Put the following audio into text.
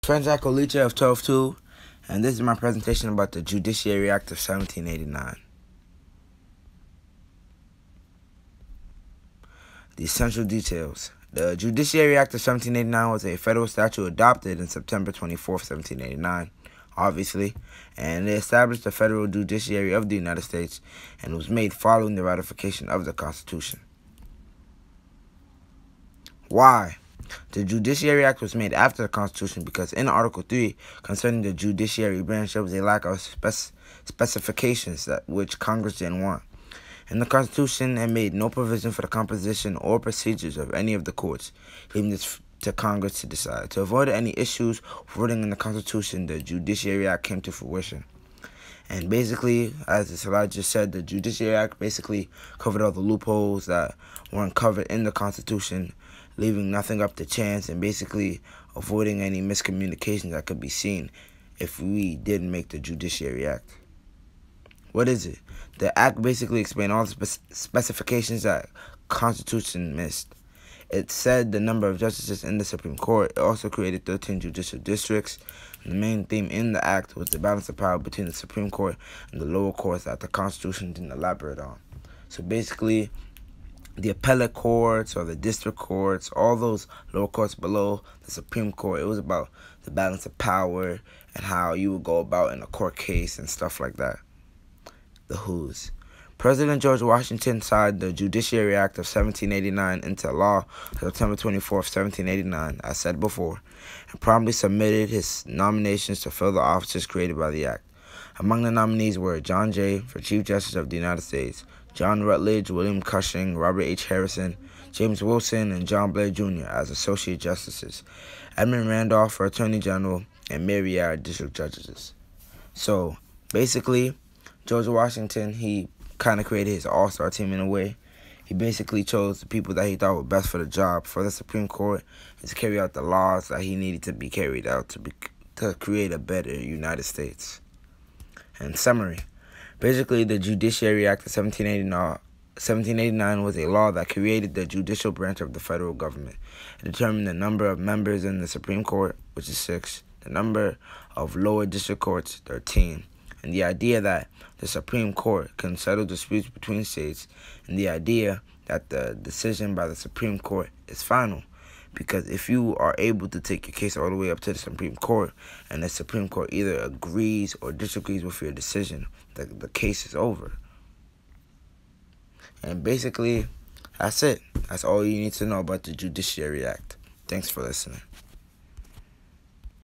Trans Acolitse of 12-2, and this is my presentation about the Judiciary Act of 1789. The essential details. The Judiciary Act of 1789 was a federal statute adopted in September 24, 1789, obviously, and it established the federal judiciary of the United States and was made following the ratification of the Constitution. Why? The Judiciary Act was made after the Constitution because in Article 3 concerning the judiciary branch there was a lack of specifications which Congress didn't want. In the Constitution, it made no provision for the composition or procedures of any of the courts, leaving this to Congress to decide. To avoid any issues wording in the Constitution, the Judiciary Act came to fruition. And basically, as the slide just said, the Judiciary Act basically covered all the loopholes that weren't covered in the Constitution, leaving nothing up to chance and basically avoiding any miscommunications that could be seen if we didn't make the Judiciary Act. What is it? The Act basically explained all the specifications that Constitution missed. It said the number of justices in the Supreme Court. It also created 13 judicial districts. And the main theme in the Act was the balance of power between the Supreme Court and the lower courts that the Constitution didn't elaborate on. So basically, the appellate courts or the district courts, all those lower courts below the Supreme Court, it was about the balance of power and how you would go about in a court case and stuff like that. The who's. President George Washington signed the Judiciary Act of 1789 into law on September 24, 1789, as said before, and promptly submitted his nominations to fill the offices created by the Act. Among the nominees were John Jay for Chief Justice of the United States, John Rutledge, William Cushing, Robert H. Harrison, James Wilson, and John Blair Jr. as Associate Justices, Edmund Randolph for Attorney General, and Mary Yard District Judges. So, basically, George Washington, he kind of created his all-star team in a way. He basically chose the people that he thought were best for the job for the Supreme Court and to carry out the laws that he needed to be carried out to create a better United States. In summary, basically the Judiciary Act of 1789 was a law that created the judicial branch of the federal government. It determined the number of members in the Supreme Court, which is 6, the number of lower district courts, 13, and the idea that the Supreme Court can settle disputes between states, and the idea that the decision by the Supreme Court is final. Because if you are able to take your case all the way up to the Supreme Court, and the Supreme Court either agrees or disagrees with your decision, the case is over. And basically, that's it. That's all you need to know about the Judiciary Act. Thanks for listening.